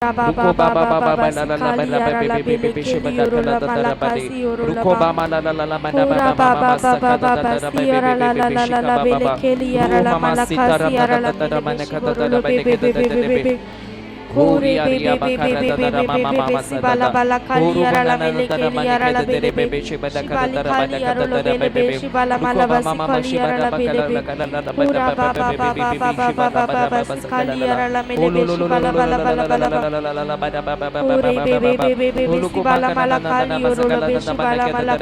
Ruko ba ba ba ba ba la la la ba la ba be be be be be she ba da ka la da da da ba de. Ruko ba ma la la la la ma da ba ba ma ma ma sa ka da da da da ba be be be be be she ka ba ba ba. Ru ma ma si ta ra ma da da da da ma na ka da da da ba de ke da da da da be. Hori aria ba ka ra da da da ma ma ma ma sa da da. Huru ma na na da da ma ne ke da da da be be she ba da ka da da da ba da ka da da da ba be be. Ruko ba ma ma ma she ba da ba ka la la ka la la la ba da ba ba be be be be be she ba da ba da ba ba sa ka la la la. Ulu lu lu lu lu lu la la la la la la la la la ba da ba ba ba ba ba ba ba ba. Ulu ku ba ka na na na na ma sa ka la da da ba da ka da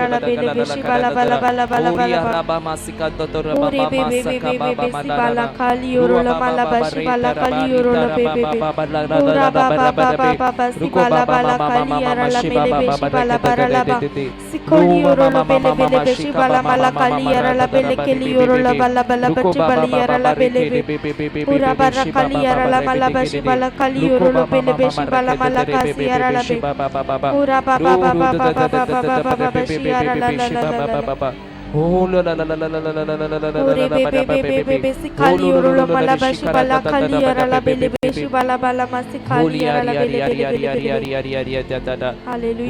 da be be be she ba da ka la la la ka da da da. Hori ara ba ma si ka do do ra ba ba ma sa ka ba ba ma da da. Uru ba ba ba ba re ta ra ba ri ta ra ba ba ba ba la la la la ba ba ba be. Ruko ba ba ma ma ma ma ma ma shi ba ba ba ba da ka da da de de. Ru ma ma ma ma ma ma shi ka ba ma ma ma ma da da da ba de be be be be. Ruko ba ba ba ba ba re ke de be be be be be be be shi ba ba ba ba re ke de ke de. Ruko ba ma ma ma ma ra ke de de be be be be shi ba ba ba ba ba. Ru da da da da da da da ba be be be be be be shi ba ba ba ba ba. Oh la la la la la la la la la la la la la la ba da ba be be be. Oh lo lo lo lo la shi ka da da da da ba da be be be be. Holy ari ari ari ari ari ari ari ari da da da.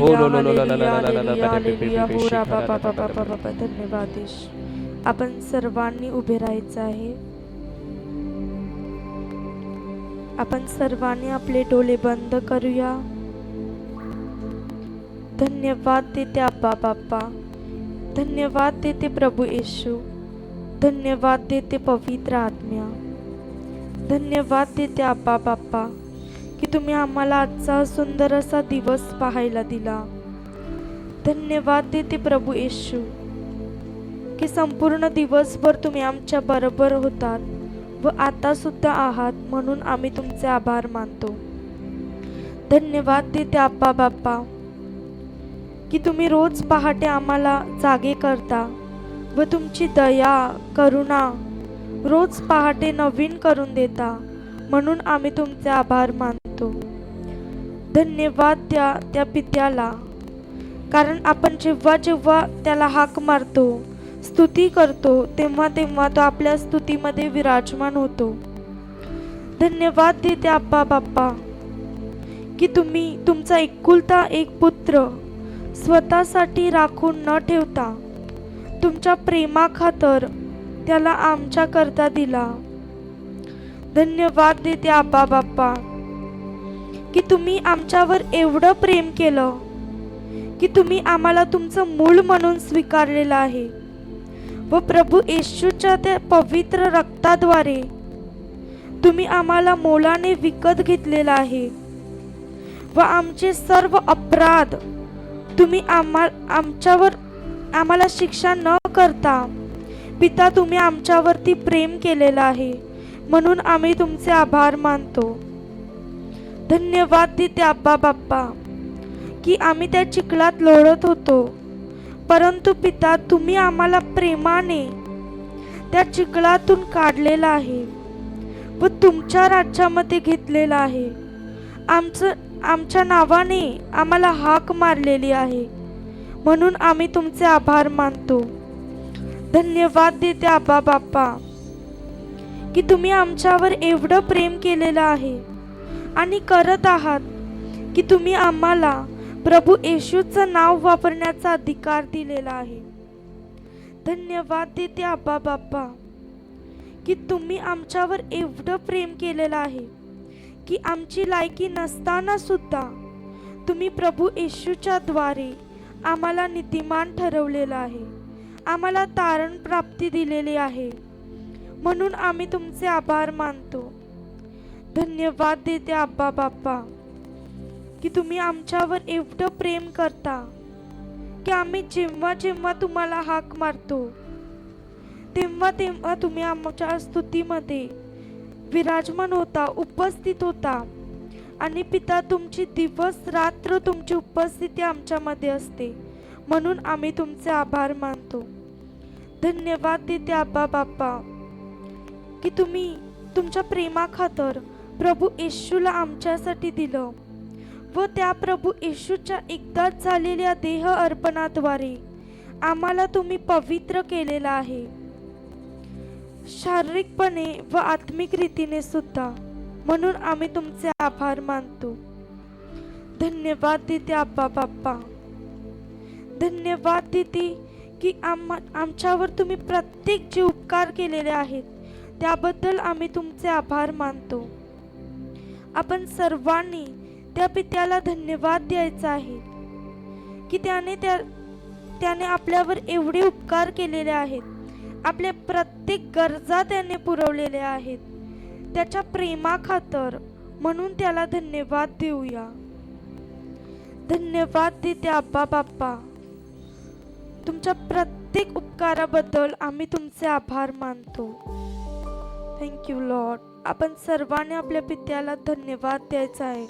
Oh lo lo lo la la la la la la ba be be be be shi ka da da da da. धन्यवाद येशू. आपण सर्वांनी उभे राहायचं आहे. आपण सर्वांनी आपले डोळे बंद करूया. धन्यवाद देते अब्बा बाप्पा, धन्यवाद देते प्रभू येशू, धन्यवाद देते पवित्र आत्म्या, धन्यवाद देते अब्बा बाप्पा की तुम्ही आम्हाला आजचा सुंदर असा दिवस पाहायला दिला. धन्यवाद देते प्रभू येशू की संपूर्ण दिवसभर तुम्ही आमच्या बरोबर होतात व आता सुद्धा आहात, म्हणून आम्ही तुमचे आभार मानतो. धन्यवाद देते अब्बा बाप्पा की तुम्ही रोज पहाटे आम्हाला जागे करता व तुमची दया करुणा रोज पहाटे नवीन करून देता, म्हणून आम्ही तुमचे आभार मानतो. धन्यवाद द्या त्या पित्याला, कारण आपण जेव्हा जेव्हा त्याला हाक मारतो, स्तुती करतो, तेव्हा तेव्हा तो आपल्या स्तुतीमध्ये विराजमान होतो. धन्यवाद देते अब्बा बाप्पा की तुम्ही तुमचा एकुलता एक पुत्र स्वतःसाठी राखून न ठेवता तुमच्या प्रेमाखातर त्याला आमच्या करता दिला. धन्यवाद देते अब्बा बाप्पा की तुम्ही आमच्यावर एवढं प्रेम केलं की तुम्ही आम्हाला तुमचं मूल म्हणून स्वीकारलेलं आहे व प्रभू येशूच्या त्या पवित्र रक्ताद्वारे तुम्ही आम्हाला मोलाने विकत घेतलेला आहे व आमचे सर्व अपराध तुम्ही आम्हाला शिक्षा न करता पिता तुम्ही आमच्यावरती प्रेम केलेला आहे, म्हणून आम्ही तुमचे आभार मानतो. धन्यवाद देते अब्बा बाप्पा की आम्ही त्या चिखलात लोळत होतो, परंतु पिता तुम्ही आम्हाला प्रेमाने त्या चिखलातून काढलेला आहे व तुमच्या राज्यामध्ये घेतलेला आहे. आमच्या नावाने आम्हाला हाक मारलेली आहे, म्हणून आम्ही तुमचे आभार मानतो. धन्यवाद देते अब्बा बाप्पा की तुम्ही आमच्यावर एवढं प्रेम केलेलं आहे आणि करत आहात की तुम्ही आम्हाला प्रभू येशूचं नाव वापरण्याचा अधिकार दिलेला आहे. धन्यवाद देते अब्बा बाप्पा की तुम्ही आमच्यावर एवढं प्रेम केलेलं आहे की आमची लायकी नसताना सुद्धा तुम्ही प्रभू येशूच्या द्वारे आम्हाला नीतिमान ठरवलेलं आहे, आम्हाला तारण प्राप्ती दिलेली आहे, म्हणून आम्ही तुमचे आभार मानतो. धन्यवाद देते अब्बा बाप्पा की तुम्ही आमच्यावर एवढं प्रेम करता की आम्ही जेव्हा जेव्हा तुम्हाला हाक मारतो तेव्हा तेव्हा तुम्ही आमच्या स्तुतीमध्ये विराजमान होता, उपस्थित होता आणि पिता तुमची दिवस रात्र तुमची उपस्थिती आमच्यामध्ये असते, म्हणून आम्ही तुमचे आभार मानतो. धन्यवाद देते अब्बा बाप्पा की तुम्ही तुमच्या प्रेमाखातर प्रभू येशूला आमच्यासाठी दिलं व त्या प्रभू येशूच्या एकदाच झालेल्या देह अर्पणाद्वारे आम्हाला तुम्ही पवित्र केलेलं आहे, शारीरिकपणे व आत्मिक रीतीने सुद्धा, म्हणून आम्ही तुमचे आभार मानतो. धन्यवाद देते आब्बा बाप्पा. धन्यवाद देते की आमच्यावर तुम्ही प्रत्येक जे उपकार केलेले आहेत त्याबद्दल आम्ही तुमचे आभार मानतो. आपण सर्वांनी त्या पित्याला धन्यवाद द्यायचा आहे की त्याने आपल्यावर एवढे उपकार केलेले आहेत. आपल्या प्रत्येक गरजा त्याने पुरवलेल्या आहेत. त्याच्या प्रेमाखातर म्हणून त्याला धन्यवाद देऊया. धन्यवाद देते आब्बा बाप्पा. तुमच्या प्रत्येक उपकाराबद्दल आम्ही तुमचे आभार मानतो. Thank you Lord. आपण सर्वांनी आपल्या पित्याला धन्यवाद द्यायचा आहे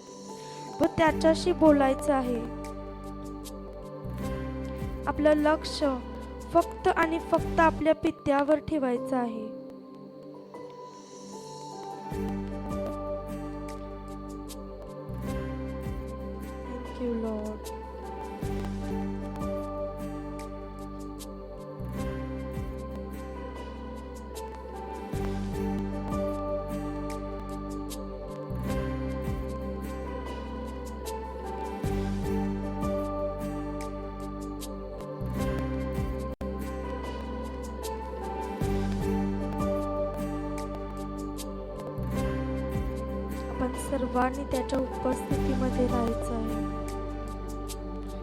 व त्याच्याशी बोलायचं आहे. आपलं लक्ष फक्त आणि फक्त आपल्या पित्यावर ठेवायचं आहे. Thank you Lord. आपण सर्वांनी त्याच्या उपस्थितीमध्ये राहायचं आहे.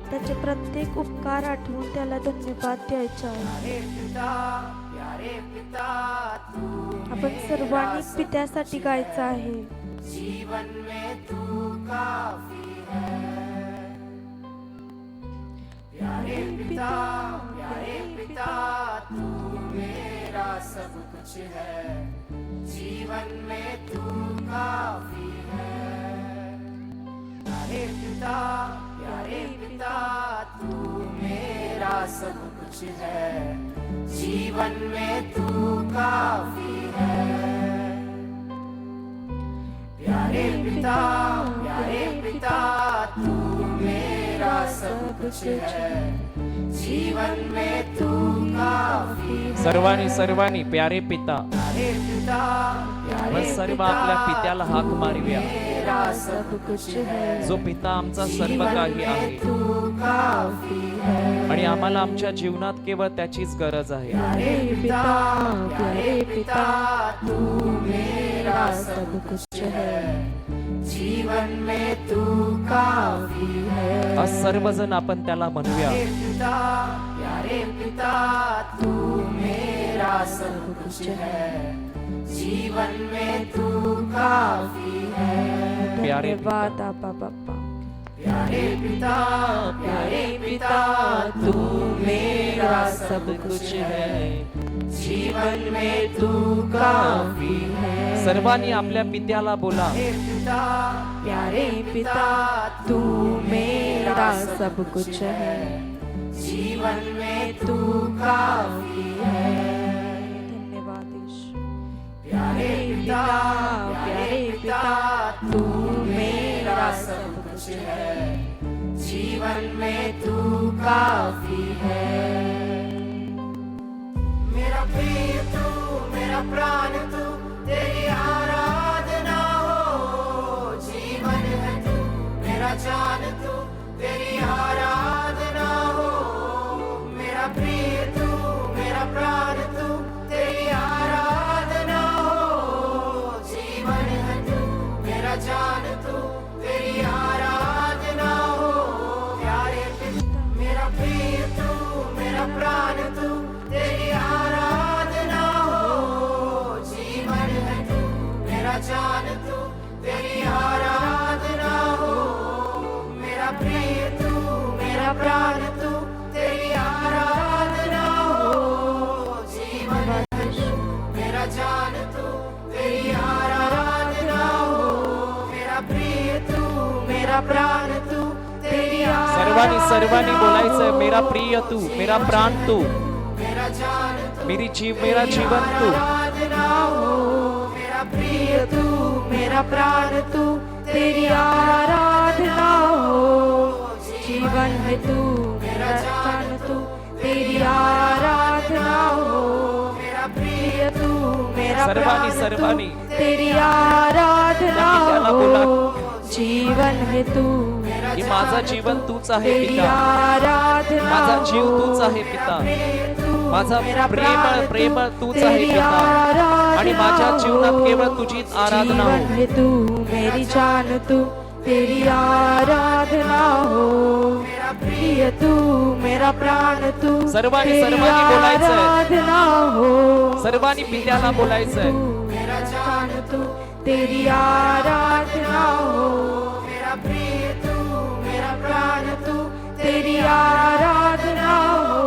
त्याचे प्रत्येक उपकार आठवून त्याला धन्यवाद द्यायचा आहे. आपण सर्वांनी पित्यासाठी गायचं आहे. जीवन में तू काफी है. प्यारे पिता तू मेरा सब कुछ है. जीवन में तू काफी है. प्यारे पिता तू मेरा सब कुछ है. जीवन में तू काफी है. प्यारे पिता तू मेरा सब कुछ है. जीवन में तू काफी है. सर्वांनी प्यारे पिता. आपण सर्व आपल्या पित्याला हाक मारूया. मेरा सब कुछ है. जो पिता आमचा सर्व काही आहे तू काफी है. आणि आम्हाला आमच्या जीवनात केवळ त्याचीच गरज आहे. प्यारे पिता तू मेरा सब कुछ है. जीवन में तू काफी है. आज सर्वजण आपण त्याला म्हणूया. प्यारे पिता तू मेरा सब कुछ है. जीवन में तू काफी है. प्यारे धन्यवाद आब्बा बाप्पा. प्यारे पिता तू मेरा सब कुछ है. जीवन में तू काफी है. सर्वांनी आपल्या पित्याला बोला. प्यारे पिता तू मेरा सब कुछ है. जीवन में तू काफी है. धन्यवाद ईश्वर. प्यारे पिता तू मेरा सब कुछ है. जीवन में तू काफी है. मेरा प्रिय तू मेरा प्राण तू तेरी आराधना हो. जीवन है तू मेरा जान तू तेरी आराधना हो. मेरा प्रिय तू मेरा प्राण तू तेरी आराधना हो. जीवन है तू मेरा जान तू तेरी आराधना हो. प्यारे पिता मेरा प्रिय तू मेरा प्राण तू तेरी आराधना हो. जीवन है तू मेरा जान तू तेरी आराधना हो. मेरा प्रिय तू मेरा प्राण तू तेरी आराधना हो. जीवन है तू मेरा जान तू तेरी आराधना हो. मेरा प्रिय तू मेरा प्राण तू तेरी सर्वांनी बोलायचंय. मेरा प्रिय तू मेरा प्राण तू मेरा जान तू मेरा जीवन तू. मेरा प्रिय तू मेरा प्राण तू तेरी आराधना हो. जीवन है तू मेरा जान तू तेरी आराधना हो. मेरा प्रिय तू मेरा मेरा सर्वांनी प्राण सर्वांनी तू तेरी आराधना त्या पित्याला हो बोला. जीवन है तू की माझा जीवन तूच आहे तेरी पिता, आराधना माझा जीव हो. तूच आहे पिता, माझा मेरा प्रेमळ प्राण प्रेमळ तू, तूच आहे तेरी पिता, आणि आराधना माझ्या जीवनात हो. केवळ तुझीच आराधना जीवन हो. है तू मेरी जान तू तेरी आराधना हो मेरा प्रिय तू मेरा प्राण तू सर्वांनी तेरी सर्वांनी बोलायचंय. आराधना हो सर्वांनी पित्याला बोलायचंय. तू मेरा जान तू तेरी आराधना हो मेरा प्रिय तू मेरा प्राण तू तेरी आराधना हो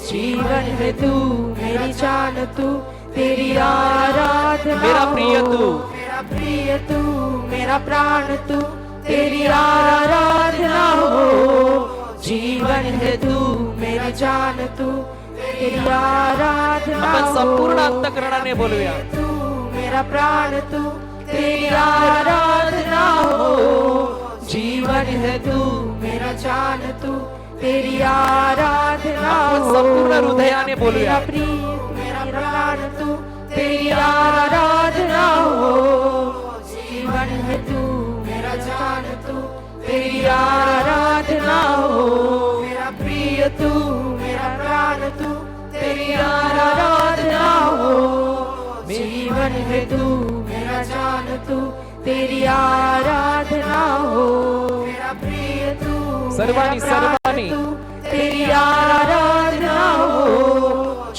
जीवन है तू मेरी जान तू तेरी आराधना मेरा प्रिय हो. तू. मेरा प्रिय तू मेरा प्राण तू तेरी आराधना हो जीवन है तू मेरी जान तू तेरी आराधना आपण संपूर्ण हो. अंतःकरणाने बोलूया. तू मेरा प्राण तू तेरी आराधना हो जीवन है तू मेरा जान तू तेरी आराधना आपण हो. संपूर्ण हृदयाने बोलूया. मेरा प्रिय तू मेरा प्राण तू तेरी आराधना हो जीवन है तू मेरा जान तू तेरी आराधना हो मेरा प्रिय तू मेरा प्राण तू तेरी आराधना हो जीवन है तू मेरा जान तू तेरी आराधना हो मेरा प्रिय तू सर्वांनी मेरा प्राण सर्वांनी तू तेरी आराधना हो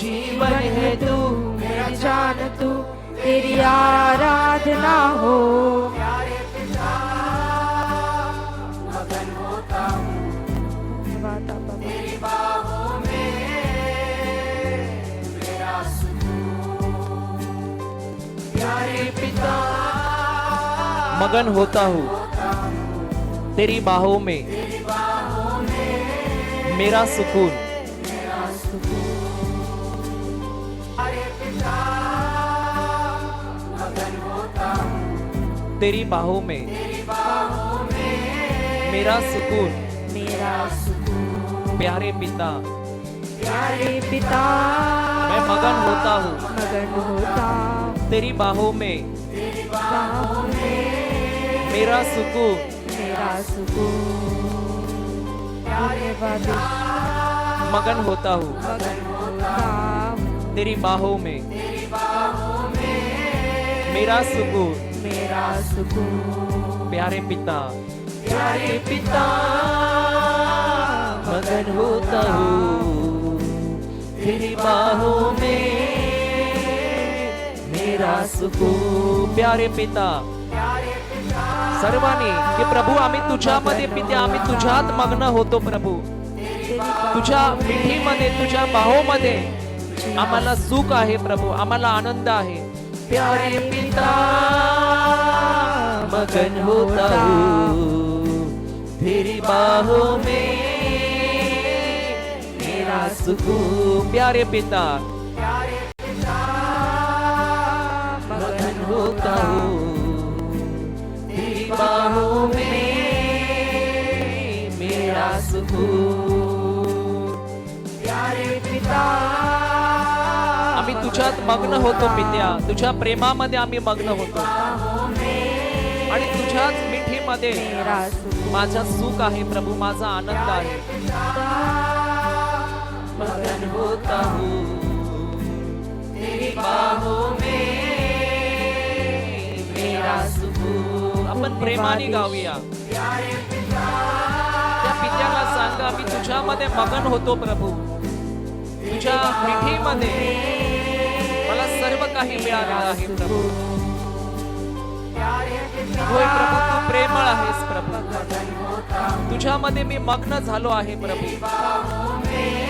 जीवन है तू मेरा जान तू तेरी आराधना हो मगन होता हूँ तेरी बाहों में मेरा सुकून प्यारे पिता मगन होता हूँ तेरी बाहों में मेरा सुकून. तेरी बाहों में मेरा सुकून. मेरा सुकून प्यारे पिता, प्यारे पिता मैं मगन होता हूँ मगन होता हूँ तेरी बाहों में बाहों में मेरा सुकून. मेरा सुकून धन्यवाद मगन होता हूँ मगन होता हूँ तेरी बाहों में मेरा सुकून. मेरा सुकून प्यारे पिता, प्यारे पिता मगन होता हूँ तेरी बाहों में मेरा सुकून. प्यारे पिता, सर्वांनी की प्रभू आम्ही तुझ्यामध्ये पित्या, आम्ही तुझ्यात मग्न होतो प्रभू. तुझ्या मिठीमध्ये तुझ्या बाहोमध्ये आम्हाला सुख आहे प्रभू, आम्हाला आनंद आहे. प्यारे पिता मगन होता हूँ तेरी बाहों में मेरा सुकून. प्यारे पिता मगन होता हूँ तेरी बाहों में मेरा सुकून. प्यारे पिता आम्ही तुझ्यात मग्न होतो पित्या, तुझ्या प्रेमामध्ये आम्ही मग्न होतो आणि तुझ्याच मिठीमध्ये मेरा सुकून माझा सुख आहे प्रभू, माझा आनंद आहे. मगन होता हूँ तेरी बाहों में मेरा सुकून. आपण प्रेमाने गाऊया. त्या पित्याला सांगा मी तुझ्यामध्ये मगन होतो प्रभू, तुझ्या मिठीमध्ये मला सर्व काही मिळालेलं आहे प्रभू. होय प्रभू, तू प्रेमळ आहेस प्रभू, तुझ्यामध्ये मी मग्न झालो आहे प्रभू.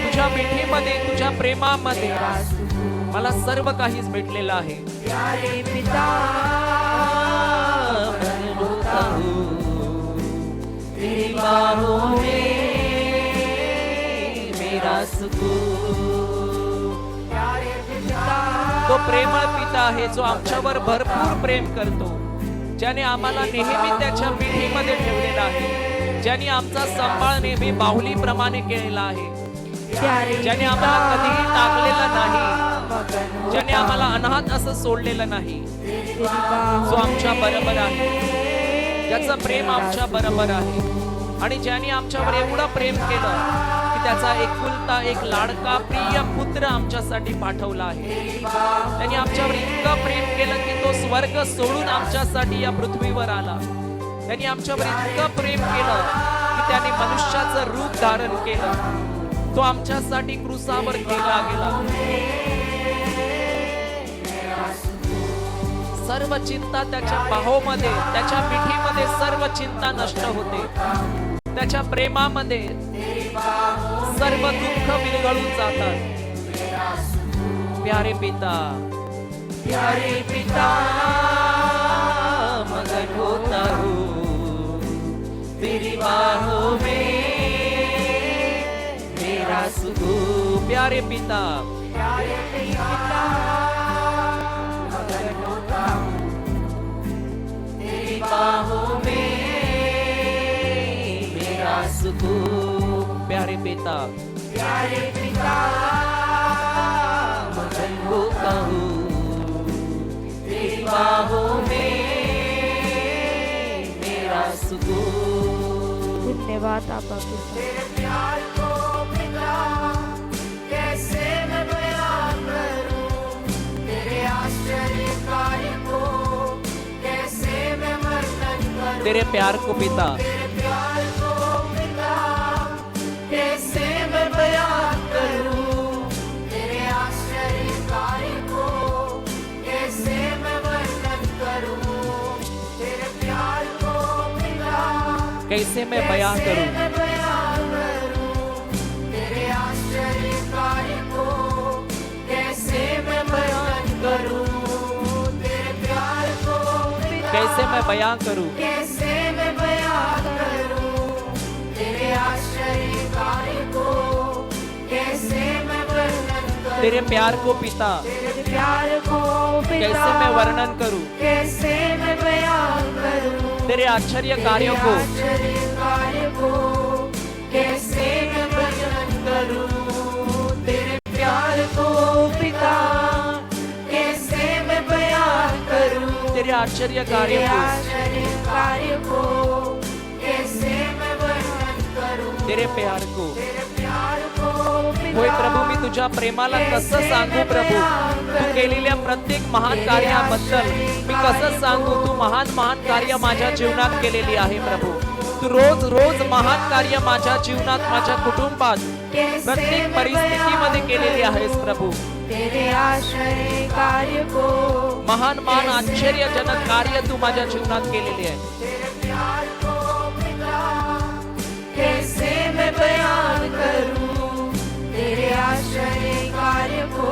तुझ्या मिठीमध्ये तुझ्या प्रेमामध्ये मला सर्व काहीच भेटलेलं आहे. प्यारे पिता मगन होता हूँ तेरी बाहों में मेरा सुकून. तो प्रेमळ पिता आहे जो आमच्यावर भरपूर प्रेम करतो, ज्याने आम्हाला नेहमी त्याच्या मिठीमध्ये ठेवलेला आहे, ज्याने आमचा सांभाळ नेहमी बाहुलीप्रमाणे केलेला आहे, प्यारे ज्याने आम्हाला कधीही टाकलेलं नाही. ज्याने आम्हाला अनाथ असं सोडलेलं नाही, जो आमच्या बरोबर आहे, ज्याचं प्रेम आमच्या बरोबर आहे, आणि ज्याने आमच्यावर एवढं प्रेम केलं की त्याचा एकुलता एक लाडका प्रिय पुत्र आमच्यासाठी पाठवला आहे. त्यांनी आमच्यावर इतकं प्रेम केलं की तो स्वर्ग सोडून आमच्यासाठी या पृथ्वीवर आला. त्यांनी आमच्यावर इतकं प्रेम केलं की त्याने मनुष्याचं रूप धारण केलं. तो आमच्यासाठी क्रूसावर केला गेला. सर्व चिंता त्याच्या बाहोमध्ये, त्याच्या मिठीमध्ये सर्व चिंता नष्ट होते. त्याच्या प्रेमामध्ये सर्व दुःख विरघळून जातात. प्यारे पिता, प्यारे पिता, मगन होता हूँ तेरी बाहों में, मेरा सुकून. प्यारे पिता, प्यारे पिता, मगन होता हूँ तेरी बाहों में, मेरा सुकून. प्यारे पिता, प्यारे पिता, मगन होता हूँ तेरी बाहों में, मेरा सुकून. धन्यवाद आबा पिता. तेरे प्यार को पिता कैसे मैं बयां करूं, तेरे आश्चर्य कार्य को कैसे मैं वर्णन करूं. तेरे प्यार को पिता, तेरे प्यार को पिता कैसे मैं बयां करूं, तेरे आश्चर्य कार्य को कैसे मैं वर्णन करूं. तेरे प्यार को पिता कैसे मैं बयां करूं. मैं बयां करूं, तेरे आश्चर्य कार्य को कैसे मैं वर्णन करूं. तेरे प्यार को पिता कैसे मैं बयां करूं. कैसे मैं बयां करूं, तेरे आश्चर्य कार्य को कैसे मैं वर्णन करूं. तेरे प्यार को पिता, तेरे प्यार को पिता कैसे मैं वर्णन करूं. कैसे मैं बयां करूं, तेरे आश्चर्य कार्यों को आश्चर्य कार्य को कैसे मैं वर्णन करूं. तेरे प्यार को पिता कैसे मैं बयां करूं, तेरे आश्चर्य कार्यों तेरे को, आश्चर्य कार्य को कैसे मैं वर्णन करूं. तेरे प्यार को. तेरे प्यार को पिता होय प्रभू, मी तुझ्या प्रेमाला कसं सांगू प्रभू. तू केलेल्या प्रत्येक महान कार्याबद्दल मी कसं सांगू. तू महान महान कार्य माझ्या जीवनात केलेली आहे प्रभू. तू रोज रोज महान कार्य माझ्या जीवनात, माझ्या कुटुंबात, प्रत्येक परिस्थितीमध्ये केलेली आहेस प्रभू. तेरे आश्चर्य कार्य को महान महान आश्चर्यजनक कार्य तू माझ्या जीवनात केलेली आहे. तेरे प्यार को पिता कैसे मैं बयान करूं, तेरे आश्चर्य कार्य को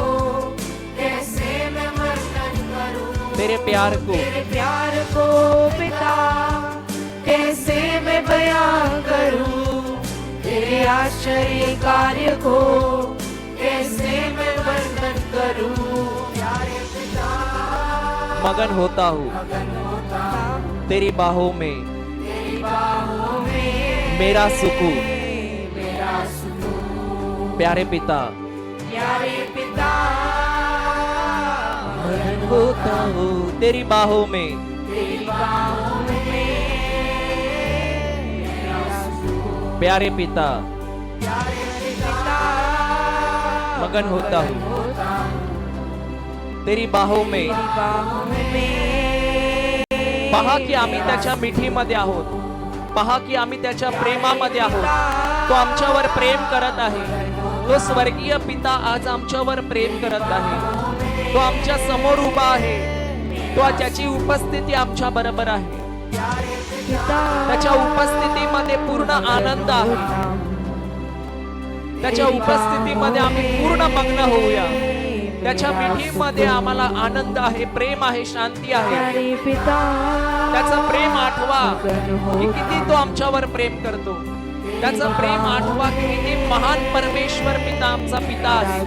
कैसे मैं वर्णन करूं. तेरे प्यार को, तेरे प्यार को पिता कैसे मैं बयां करूं, तेरे आश्चर्य कार्य को कैसे मैं वर्णन करूं. प्यारे पिता मगन होता हूँ तेरी बाहों में, तेरी बाहों में, मेरा सुकून. मेरा सुकून. प्यारे पिता, प्यारे पिता मगन होता हूँ तेरी बाहों में, तेरी बाहों में, मेरा सुकून. प्यारे पिता, प्यारे पिता मगन होता हूँ तेरी बाहों में. बाहों में. पहा की आम्ही त्याच्या मिठीमध्ये आहोत. पहा की आम्ही त्याच्या प्रेमामध्ये आहोत. तो आमच्यावर प्रेम करत आहे. तो स्वर्गीय पिता आज आमच्यावर प्रेम करत आहे. तो आमच्या समोर उभा आहे. तो त्याची उपस्थिती आमच्या बरोबर आहे. त्याच्या उपस्थितीमध्ये पूर्ण आनंद आहे. त्याच्या उपस्थितीमध्ये आम्ही पूर्ण मग्न होऊया. त्याच्या मिठीमध्ये आम्हाला आनंद आहे, प्रेम आहे, शांती आहे. प्यारे पिता त्याचं प्रेम आठवा की किती तो आमच्यावर प्रेम करतो. त्याचं प्रेम आठवा की किती महान परमेश्वर पिता आमचा पिता आहे.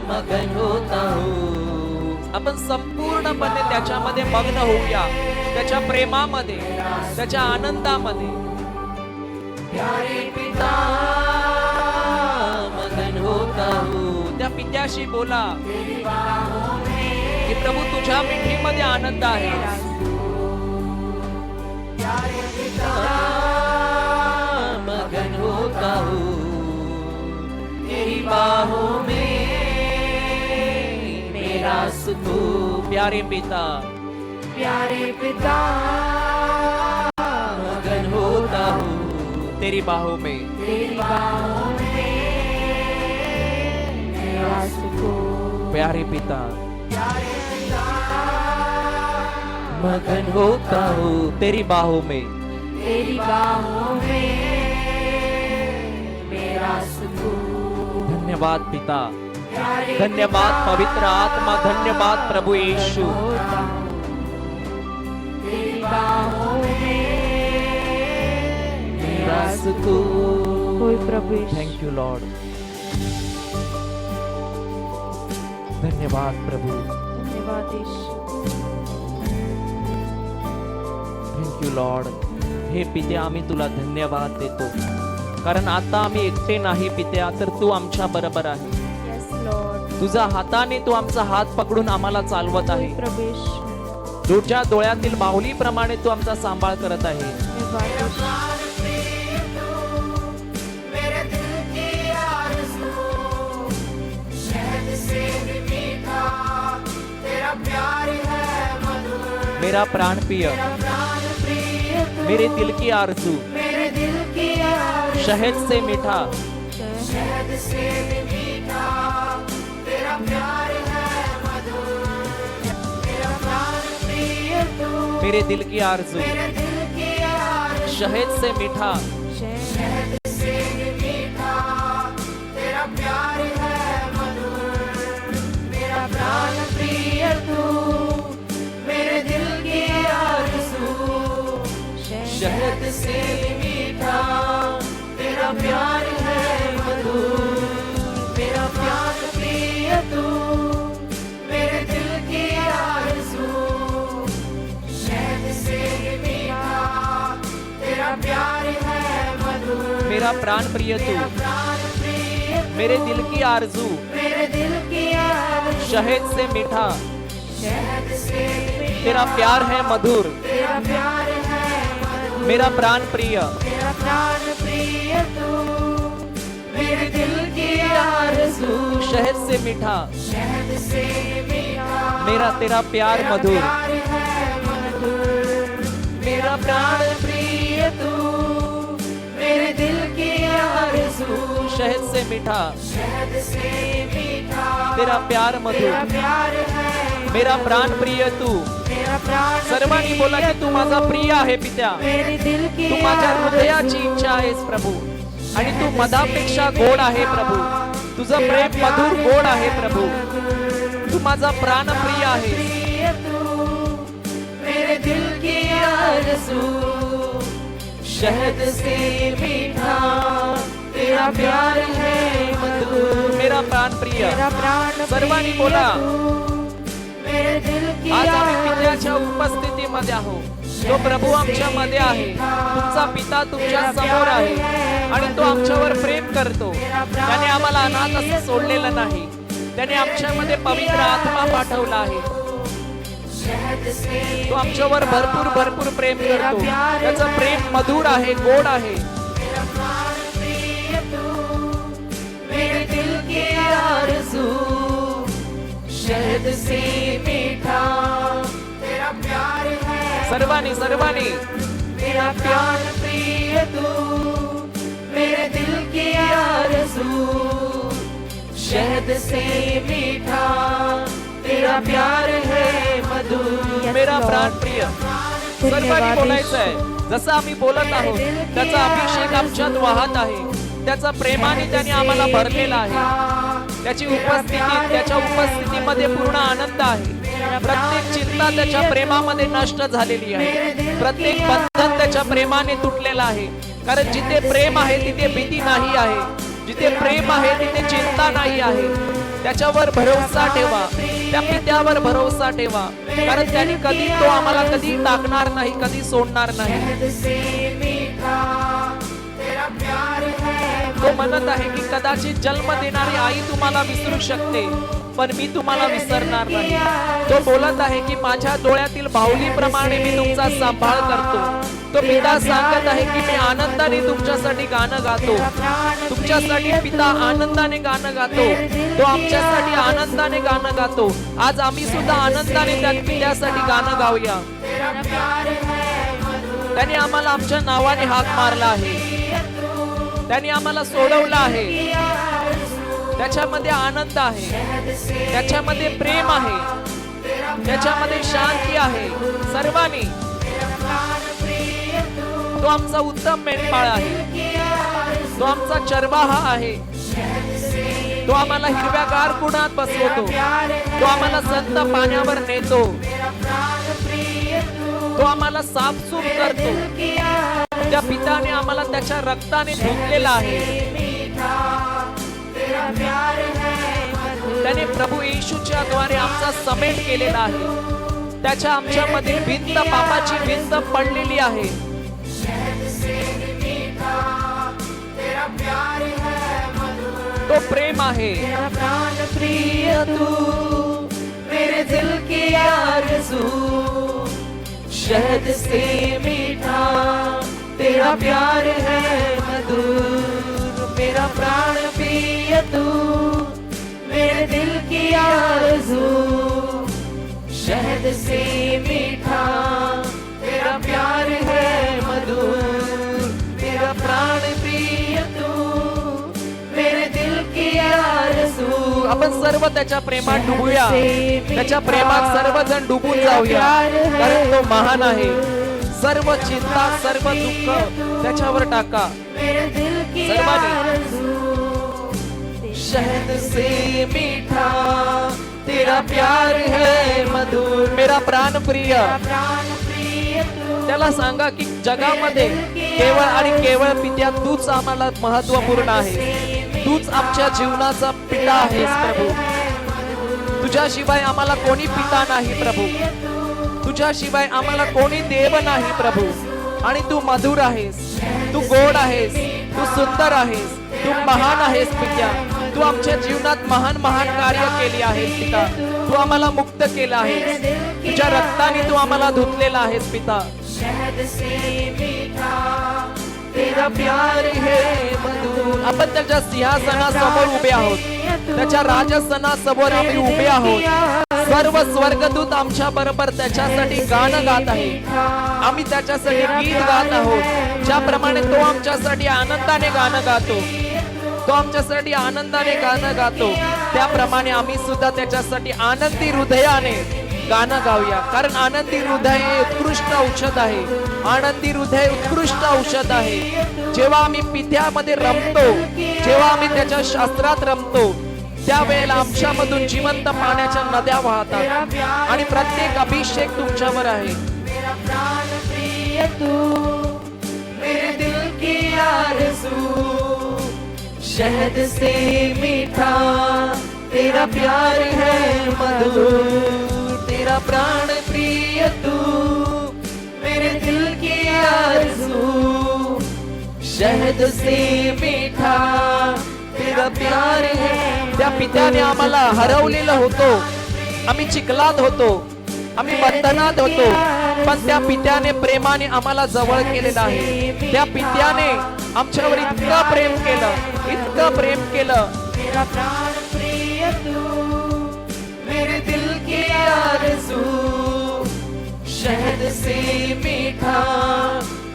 मगन होता हूँ. आपण संपूर्णपणे त्याच्यामध्ये मग्न होऊया. त्याच्या प्रेमामध्ये, त्याच्या आनंदामध्ये. प्यारे पिता होता हूँ. त्या पित्याशी बोला की प्रभू तुझ्या मिठीमध्ये आनंद आहे. मगन होता हूँ तेरी बाहों में, मेरा सुकून. प्यारे पिता, प्यारे पिता, मगन होता हूँ तेरी बाहों में. तेरी बाहों में मेरा सुकून. प्यारे पिता, मगन होता हूँ तेरी बाहों में. तेरी बाहों में मेरा सुकून. धन्यवाद पिता, प्यारे धन्यवाद पवित्र आत्मा, धन्यवाद प्रभु यीशु. होता हूँ तेरी बाहों में मेरा सुकून. होय प्रभू येशू. Thank you Lord. धन्यवाद प्रभु. धन्यवाद येशू. Thank you Lord. हे पिते, आम्ही तुला धन्यवाद देतो, कारण आता आम्ही एकटे नाही पित्या, तर तू आमच्या बरोबर आहे. Yes Lord. तुझ्या हाताने तू आमचा हात पकडून आम्हाला चालवत आहे. प्रभू येशू. तुझ्या डोळ्यातील बाहुलीप्रमाणे तू आमचा सांभाळ करत आहे. धन्यवाद येशू. मेरे दिल की आरज़ू, शहद से भी मीठा तेरा प्यार है मधुर. मेरा प्राण प्रिय, प्राण प्रिय तू, मेरे दिल की आरज़ू, मेरे दिल की आरज़ू, शहद से मीठा, शहद से भी मीठा तेरा प्यार है मधुर. मेरा प्राण प्रिय तू, मेरे दिल की आरज़ू, मेरे दिल की आरज़ू, शहद से मीठा, शहद से भी मीठा तेरा प्यार है मधुर. मेरा प्राण प्रिय तू, मेरे दिल की आरज़ू, शहद से भी मीठा तेरा प्यार है मधुर. मेरा प्राण प्रिय तू, मेरे दिल की आरज़ू, शहद से भी मीठा तेरा प्यार है मधुर. मेरा प्राण प्रिय तू, प्राण प्रिय, मेरे दिल की आरज़ू, मेरे दिल की आरज़ू, शहद से मीठा शहद से भी तेरा प्यार है मधुर. तेरा प्यार है मधुर. मेरा प्राण प्रिय, मेरा प्राण प्रिय तू, मेरे दिल की आरज़ू, शहद से मीठा शहद से मीठा मेरा तेरा प्यार मधुर. प्यार है मधुर. मेरा प्राण प्रिय तू, मेरे दिल की आरज़ू, शहद से मीठा शहद से मीठा तेरा प्यार मधुर. तेरा प्यार है. मेरा प्राण प्रिय तू. मेरा प्राण सर्वांनी बोला की तू माझा प्रिय आहे पित्या. मेरे दिल की तू माझ्या हृदयाची इच्छा आहेस प्रभू, आणि तू मधापेक्षा गोड आहे प्रभू. तुझं प्रेम मधुर गोड आहे प्रभू. तू माझा प्राण प्रिय आहेस. प्रिय तू, मेरे दिल की आरज़ू, शहद से मीठा तेरा प्यार है मधुर. मेरा प्राण प्रिय. मेरा प्राण सर्वांनी प्रिय बोला. तू, मेरे दिल की आज आम्ही आरज़ू, पित्याच्या उपस्थितीमध्ये आहोत. तो प्रभू आमच्या मध्ये आहे. तुमचा पिता तुमच्या समोर आहे आणि तो आमच्यावर प्रेम करतो. त्याने आम्हाला अनाथ असं सोडलेलं नाही. त्याने आमच्यामध्ये पवित्र आत्मा पाठवला आहे. शहद से तो आमच्यावर भरपूर भरपूर प्रेम करतो. त्याचं प्रेम मधुर आहे, गोड आहे. मेरा प्राण प्रिय तू, मेरे दिल की आरज़ू, शहद से मीठा तेरा प्यार है. सर्वांनी सर्वांनी मेरा प्राण प्रिय तू, मेरे दिल की आरज़ू, शहद से मीठा तेरा प्यार है मधुर. मेरा प्राण प्रिय. सर्वांनी बोलायचं आहे. जसं आम्ही बोलत आहोत त्याचा अभिषेक आमच्यात वाहत आहे. त्याचा प्रेमाने त्याने आम्हाला भरलेला आहे. त्याची उपस्थिती, त्याच्या उपस्थितीमध्ये पूर्ण आनंद आहे. प्रत्येक चिंता त्याच्या प्रेमामध्ये नष्ट झालेली आहे. प्रत्येक बंधन त्याच्या प्रेमाने तुटलेला आहे. कारण जिथे प्रेम आहे तिथे भीती नाही आहे. जिथे प्रेम आहे तिथे चिंता नाही आहे. त्याच्यावर भरोसा ठेवा. त्या पित्यावर भरोसा ठेवा, कारण त्याने कधी तो आम्हाला कधी टाकणार नाही, कधी सोडणार नाही. शहद से मीठा तेरा प्यार है तो म्हणत आहे की कदाचित जन्म देणारी आई तुम्हाला विसरू शकते, पण मी तुम्हाला विसरणार नाही. तो बोलत आहे की माझ्या डोळ्यातील बाहुलीप्रमाणे मी तुमचा सांभाळ करतो. तो पिता सांगत आहे की मी आनंदाने तुमच्यासाठी गाणं गातो. तुमच्यासाठी पिता आनंदाने गाणं गातो. तो आमच्यासाठी आनंदाने गाणं गातो. आज आम्ही सुद्धा आनंदाने त्या पित्यासाठी गाणं गाऊया. त्याने आम्हाला आमच्या नावाने हाक मारला आहे. त्याने आम्हाला सोडवलं आहे. त्याच्यामध्ये आनंद आहे, त्याच्यामध्ये प्रेम आहे, त्याच्यामध्ये शांती आहे. सर्वांनी तो आमचा उत्तम मेंढपाळ आहे. तो आमचा चरवाहा आहे. तो आम्हाला हिरव्यागार कुणात बसवतो. तो आम्हाला संत पाण्यावर नेतो. तो आम्हाला साफसूफ करतो. त्या पित्याने आम्हाला त्याच्या रक्ताने धुतलेला आहे. त्याने प्रभू येशूच्या द्वारे आमचा समेट केलेला आहे. त्याच्या आमच्यामधील भिंत, पापाची भिंत पडलेली आहे. तो प्रेम आहे. प्रिय तू मेरे दिल की आरज़ू, शहद से मीठा तेरा प्यार है मधुर. मेरा प्राण प्रिय तू मेरे दिल की आरज़ू, शहद से मीठा तेरा प्यार है मधुर. मेरा प्राण प्रिय तू मेरे दिल की आरज़ू. आपण सर्व त्याच्या प्रेमात डुबूया. त्याच्या प्रेमात सर्वजण डुबून जाऊया, कारण तो महान आहे. सर्व चिंता, सर्व दुःख त्याच्यावर टाका. सर्वांनी शहद से मीठा तेरा प्यार है मधुर. मेरा प्राण प्रिय. त्याला सांगा की जगामध्ये केवळ आणि केवळ पित्या तूच आम्हाला महत्वपूर्ण आहे. तूच आमच्या जीवनाचा पिता आहेस प्रभू. तुझ्याशिवाय आम्हाला कोणी पिता नाही प्रभू. तुझ्याशिवाय आम्हाला कोणी देव नाही प्रभू. आणि तू मधुर आहेस, तू गोड आहेस, तू सुंदर आहेस, तू महान आहेस पित्या. तू आमच्या जीवनात महान महान कार्य केली आहेस पिता. तू आम्हाला मुक्त केलं आहेस. तुझ्या रक्ताने तू आम्हाला धुतलेला आहेस पिता. तेरा प्यार है मधुर. आपण त्याच्या सिंहासनासमोर उभे आहोत. त्याच्या राजसनासमोर आम्ही उभे आहोत. सर्व स्वर्गदूत आमच्या बरोबर त्याच्यासाठी गाणं गात आहे. आम्ही त्याच्यासाठी गीत गात आहोत. ज्याप्रमाणे तो आमच्यासाठी आनंदाने गाणं गातो, तो आमच्यासाठी आनंदाने गाणं गातो, त्याप्रमाणे आम्ही सुद्धा त्याच्यासाठी आनंदी हृदयाने गाणं गाऊया. कारण आनंदी हृदय हे उत्कृष्ट औषध आहे. आनंदी हृदय उत्कृष्ट औषध आहे. जेव्हा आम्ही पित्यामध्ये रमतो, जेव्हा आम्ही त्याच्या शास्त्रात रमतो, त्यावेळेला आमच्यामधून जिवंत पाण्याच्या नद्या वाहतात. आणि प्रत्येक अभिषेक तुमच्यावर आहे. मेरे दिल की आरज़ू, शहद से मीठा तेरा प्यार है मधुर. तेरा प्राण प्रिय तू मेरे दिल की आरज़ू, शहद से मीठा तेरा प्यार है. त्या पित्याने आम्हाला हरवलेलं होतो. आम्ही चिखलात होतो, आम्ही बंधनात होतो, पण त्या पित्याने प्रेमाने आम्हाला जवळ केलेलं आहे. त्या पित्याने आमच्यावर इतकं प्रेम केलं, इतकं प्रेम केलं. मेरा प्राण प्रिय तू मेरे दिल की आरज़ू, शहद से मीठा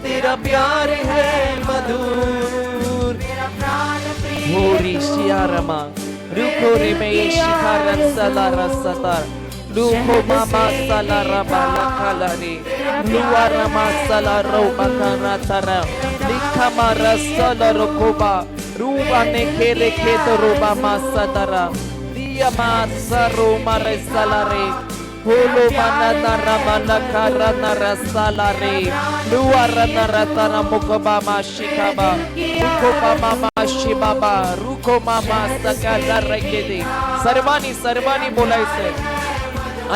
तेरा प्यार है मधुर. मेरा प्राण प्रिय होरी शियारमा रुको रे में शिखारन सला रसतार लुको मामा सला रबाला खालारी लुआ रमा सला रो बखाना तारा लिखा मारा सला रोकोबा रूबा ने खेले खेत रोबा मासा तारा दिया मासा रो मारे सला रे होलो माना तारा माना खारा नारा सला रे लुआ रना रतारा मुकबा मा शिखाबा रुको मामा शिबाबा रुको मामा सकाला रखे दे. सर्वांनी बोलायचंय.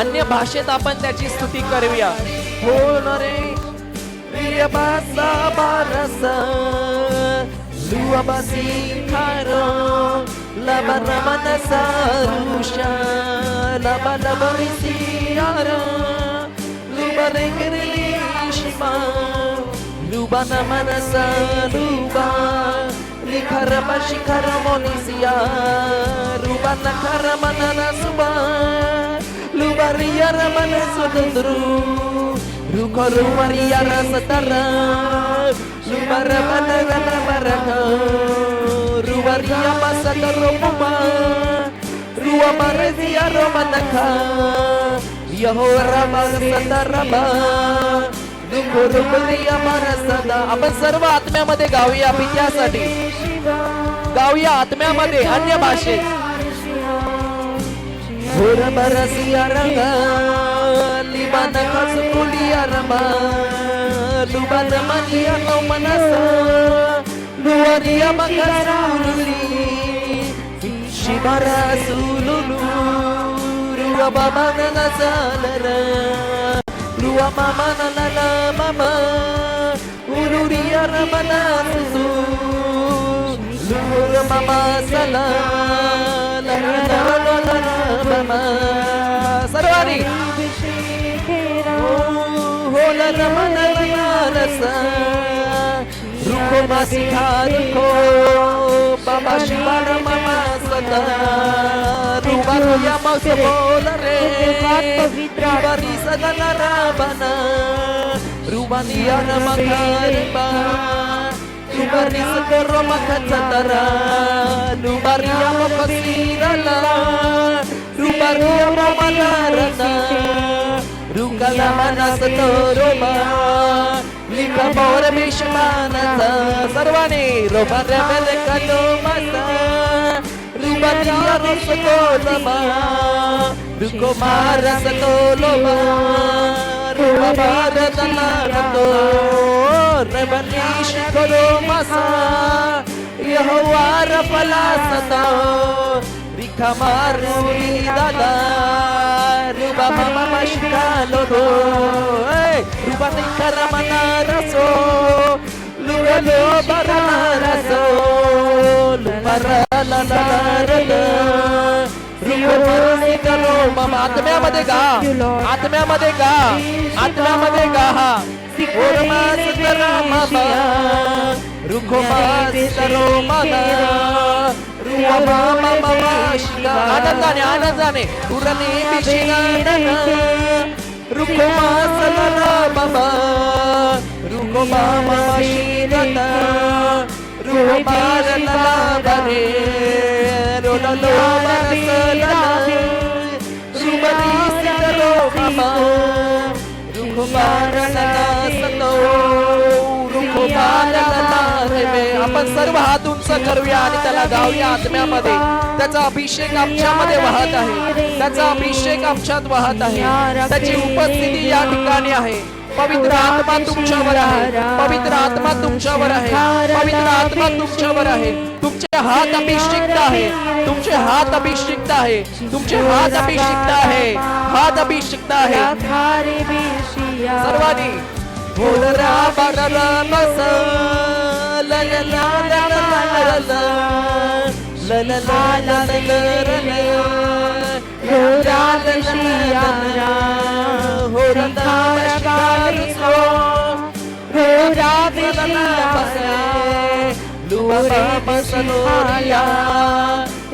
अन्य भाषेत आपण त्याची स्तुती करूया. हो न रे प्रिय बासा बारस lua basikaro laba laba nasarusha laba laba risiara luba rengereli shima luba namanasa luba likarama shikaramonisia luba nakaramana suba luba riara manasudundru rukoru mariara satara luba ramana ramaraka ruwaria masataro puma ruwa maresia romanaka Yahora Masatarama Dunguru Baliya Marasada. आपण सर्व आत्म्यामध्ये गाऊया पित्यासाठी, गाऊया आत्म्यामध्ये अन्य भाषेत. घोर बरसिया रंगा लिबाना कसुलिया रमा लुबान मनिया no मनसा लुवरिया मकसुली शिबरा सुलुलु Ruwa mama na na salara, ruwa mama na na na mama, ururiya ramana susu, ruwa mama sala, la la la la la mama, sarwani, oh la ramana ramana sa, ruko masika ruko, baba shibara mama sata. Rubaria Masabolare, Rubarisa Narabana, Rubania Namakareba, Rubarisa Romakatara, Rubaria Makasirala, Rubaria Ramalarana, Rukalamana Satoroma, Likabora Bishamanata, Sarvani, Robare Melekano Masa. Rubaria Rosatolama, Rukomara Satoloma, Rubabara Tanarato, Rebanish Kolomasa, Yahovara Palasata, Rikamaru Dada, Rubama Mashikalo, Rubanika Ramana Raso, Lugalo Bararaso, Lubara la la la la रुको मामा आत्म्यामध्ये गा, आत्म्यामध्ये गा, आत्म्यामध्ये गा. Or मास्तरा मामा रुको मास्तरो मामा रुवा मामा मामा शिका आनंदाने आनंदाने उरणे बिशिना रुको मास्तरा मामा रुको मामा शिना रुको मास्तरा बारे Lo barasala Rubadi sitaro mama Ruko barasala sato Ruko barasala rebe. आपण सर्व हात उंच करूया आणि त्याला गाऊया आत्म्यामध्ये. त्याचा अभिषेक आमच्यामध्ये वाहत आहे, त्याचा अभिषेक आमच्यात वाहत आहे, त्याची उपस्थिती या ठिकाणी आहे. पवित्र आत्मा तुमच्यावर आहे, पवित्र आत्मा तुमच्यावर आहे, पवित्र आत्मा तुमच्यावर आहे. तुमचे हात अभिषिक्त आहे, तुमचे हात अभिषिक्त आहे, तुमचे हात अभिषिक्त आहे, हात अभिषिक्त आहे. सर्वांनी बोलरा बारा मसा ला ला ला ला ला ला ला ला ला ला ला होरा बशियारा होरा बशियारा होरा बशियारा लुरा बसलोरिया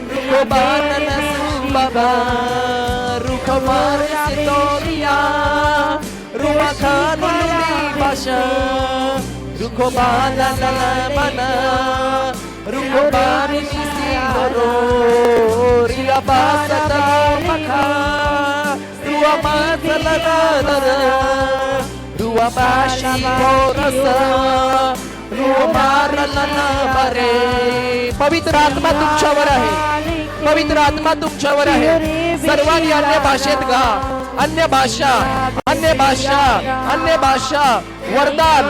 रुको बाना सुबाबा रुको मारसितोरिया रुमा खानुली बाशा रुको बाना ला बना रुको बारिसिरो रिया बासता मखा रुआ मासला ला रुआ बाशी कोरसा रुआ मारला बरे. पवित्र आत्मा तुमच्यावर आहे, पवित्र आत्मा तुमच्यावर आहे. सर्वांनी अन्य भाषेत गा, अन्य भाषा, अन्य भाषा, अन्य भाषा. वरदान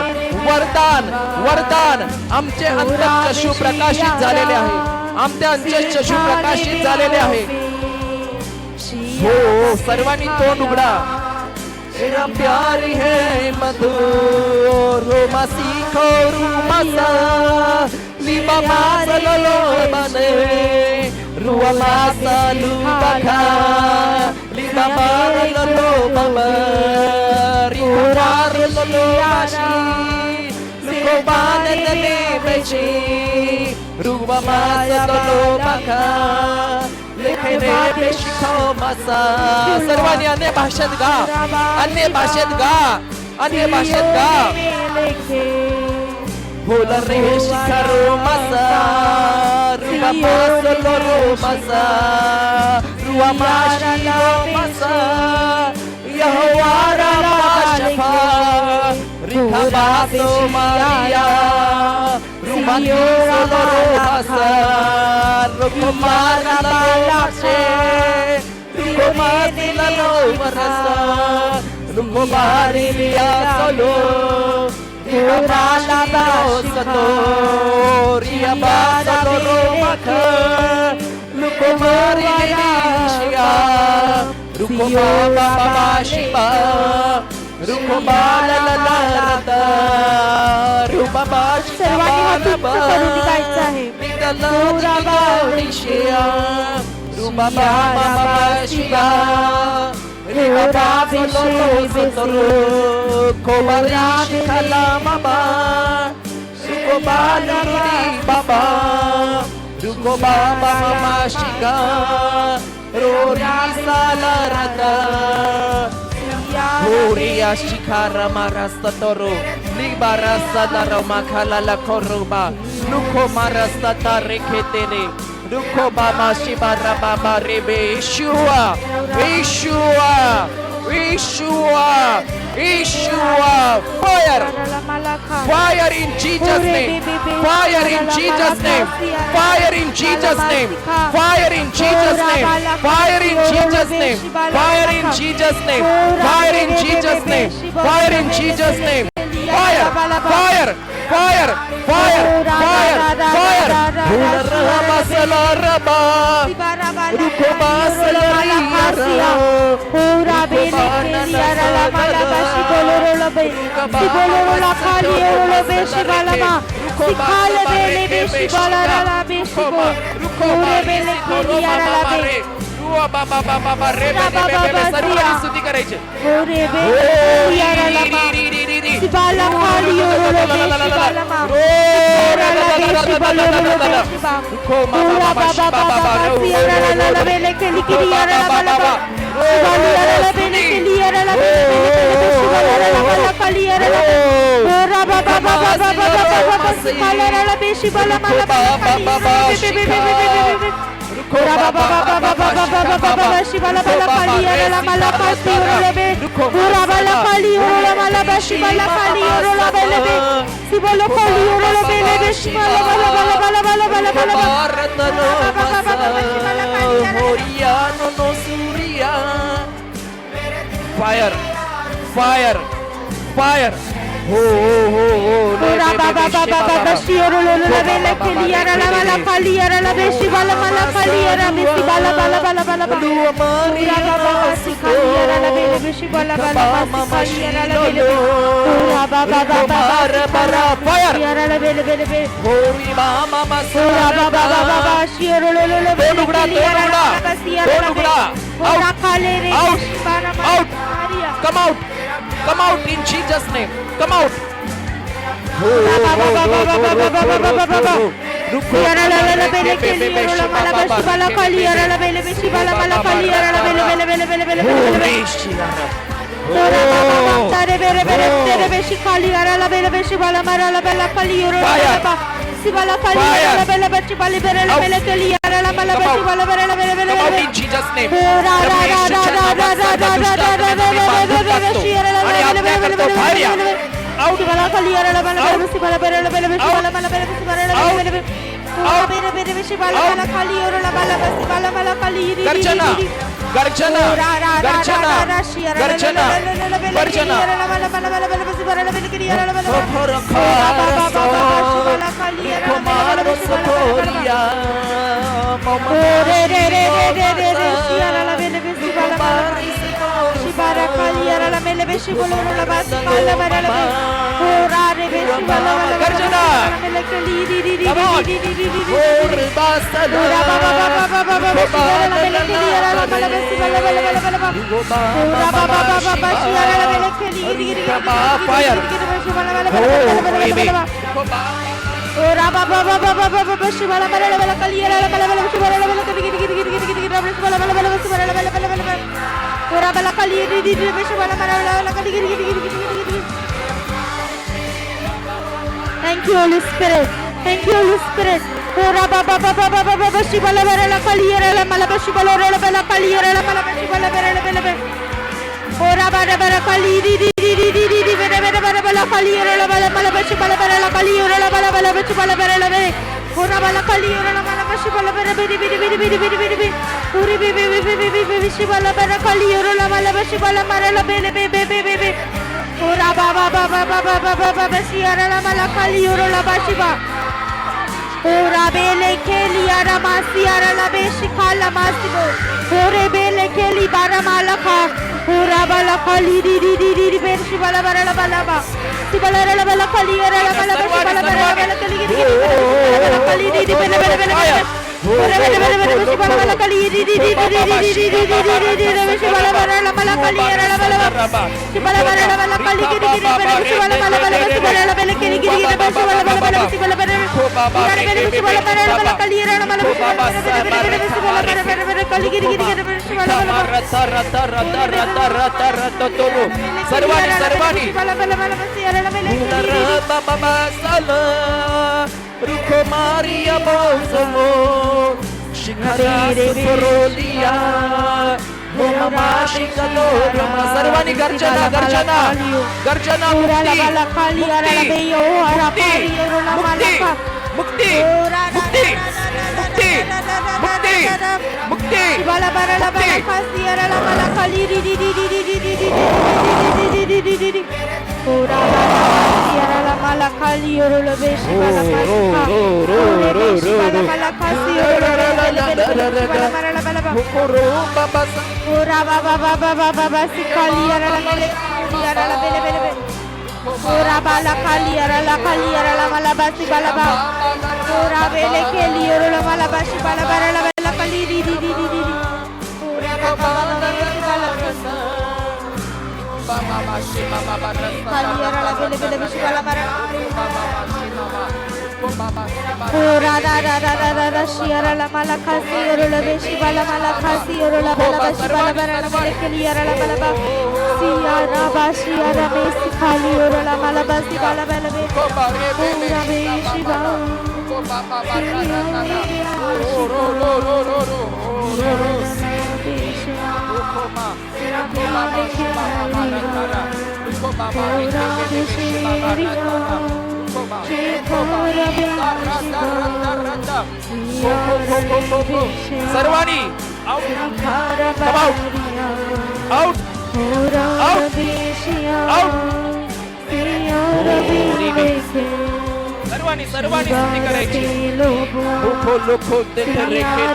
वरदान वरदान. आमचे अंतःचक्षु प्रकाशित झालेले आहे, आमचे अंतःचक्षु प्रकाशित झालेले आहे. हो सर्वांनी तोंड उघडा. तेरा प्यार है मधुर row मसीखो रूमसा Lima masa lolo mane Rua masa lubaka Lima mara lolo mama Rikurar lolo mashi Luko bane nene mechi Rua masa lolo maka Lekene peshiko masa सर्वांनी अन्य भाषेत गा अन्य भाषेत गा अन्य भाषेत गा बोला रे शिकारो मसा रुवा पासलो मसा रुवा माशिलो मसा यहोवारा माशफा रिखा बासो मारिया रुवा निसलो मसा रुको मारा लाशे रुको मादिला लो मरसा रुको मारी लिया solo Ria basa lolo maka Luko maria Ruko baba shiba Ruko bala la la rata Ruba bashika baba Nida la rishia Ruba baba shiba Riba basa lolo sotoro Kobarishi kalamaba Ruko bala baba Ruko baba mama shika Rori salarata Horia shikara marasta toro Libara sadara makala la koroba Ruko marasta tareketere Ruko baba shibara baba rebe Yeshua Yeshua Yeshua Yeshua fire fire in Jesus name fire in Jesus name fire in Jesus name fire in Jesus name fire in Jesus name fire in Jesus name fire in Jesus name fire in Jesus name fire fire fire fire fire fire Raba Ruko basala Ora bele keliara la malaba siboloro la be siboloro la kalioro la be sibalama sikale bele be sibalara la be sibo ore bele keliara la be Rua baba baba rebe सर्वांनी स्तुती करायची ore bele keliara la ma sibala kalioro la be sibalama ora la be sibaloro la be siba ora baba baba siara la bele keliara la malaba sibalora la bele keliara la bele sibalora la mala kaliara la ora baba baba sibalora la be sibala mala ora baba baba sibala mala kaliara la mala kasiora la be ora bala kaliora la mala sibala kaliora la bele be sibalo kaliora la bele be sibala bala Horiano no suria fire fire fire ora baba sioro la bele keliara la mala kaliara la be sibala mala kaliara be sibala bala ora baba sikaliara la bele be sibala bala kaliara la bele ora baba fire kaliara la bele be hori mama ora baba sioro la bele keliara la kasiara la be ora kalere out come out in Jesus name come out Yara la bele keliara la mala sibala kaliara la bele be sibala mala kaliara la bele ora baba tare bere be sikaliara la bele be sibala mara la bele kaliara la sibala kaliara la bele be sibala bere la bele keliara la mala sibala bere la bele in Jesus name out sibala kaliara la bele sibala bere la bele sibala mala bele sibala la bele bere sibala mala kaliara la bele sibala mala kaliiri Garjana Shibara kaliara la mele beshi boloro la basi kala bara la be. Ora re beshi bala bala Garjana. mele kali di di di Come on. di di di di di. Ore basala. Ora ba ba ba ba ba ba ba beshi bala la mele kaliara la mala besi bala bala bala bala ba. Ora ba ba ba ba beshi bala la mele kali di di di di. Fire. Beshi bala bala Oh, bala bala bala baby. bala. Ora ba ba ba ba ba ba ba beshi bala bala bala kaliara la mala bala beshi bala bala kali di di di di di di di beshi bala bala bala beshi bala bala bala bala. Ora bala kali di di di beshi bala bala bala kali di di di di di. Thank you, Holy Spirit. Thank you, Holy Spirit. Ora ba ba ba ba ba ba ba beshi bala bala la kaliara la mala beshi bala bala kaliara la mala beshi bala bala bala. Ora bara bara kali di di di di di di di bara bara bara bala kaliara la mala mala beshi bala bala la kaliara la mala bala beshi bala bala la be. Ora bala kaliara la mala beshi bala bala be di di di di di di di. Uri be be be be be be beshi bala bala kaliara la mala beshi bala mara la be be be be be be. Ora ba ba ba ba ba ba ba ba ba beshi ara la mala kaliara la beshi ba. Ora bele keli ara masi ara la beshi kala masi bo. Ore bele keli bara mala kha. Ora bala kali di di di di di beshi bala bara la bala ba. Si bala la bala kali ara la bala beshi bala bara la bala kali di di bala kali di di bala bala bala. Ora bala bala bala beshi bala bala kali di di di di di di di di di di di di beshi bala bara la bala kali ara la bala ba. Si bala bara la bala kali di di di bala beshi bala bala bala beshi bala la bala kali di di di beshi bala bala bala beshi bala bara. Ora bala beshi bala bara la bala kali ara la bala beshi bala bala beshi bala bara kali di di di beshi bala bala. सर्वांनी सर्वांनी bala bala bala beshi ara la bala. Baba sala ruko Maria bozo शिखरा Surolia mama शिकलो रमा सर्वांनी गर्जना गर्जना गर्जना मुक्ती मुक्ती मुक्ती मुक्ती मुक्ती मुक्ती मुक्ती bala bala bala khasi ara la bala khali di di di di di di di di di di di di ora khasi ara la bala khali oro la beshi bala khasi bala khasi oro la bala bala मुकुरो बाबा ora baba baba baba basi khali ara la bele ara la bele bele ora bala khali ara la mala basi bala ba ora bele kheli oro la mala basi bala bara la bala khali di di di di di ora baba baba basi bala khali ara la bele bele basi bala bara ora da da da da da da shi ara la mala khasi oro la beshi bala mala khasi oro la bala basi bala bara la bele kheli ara la bala ba si ara bashi ara me si khali oro la mala basi bala bala be ora beshi ba सर्वांनी out सर्वांनी सर्वांनी स्तुती करायची लोखो लोखो ते रेखे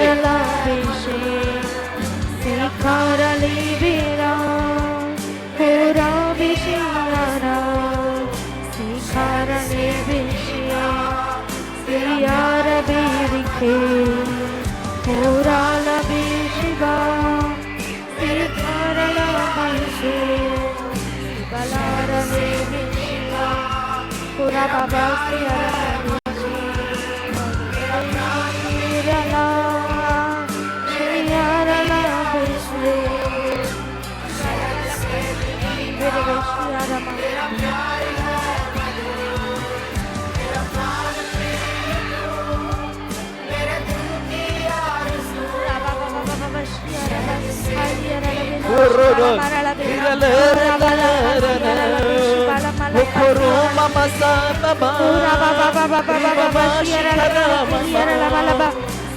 Pura baba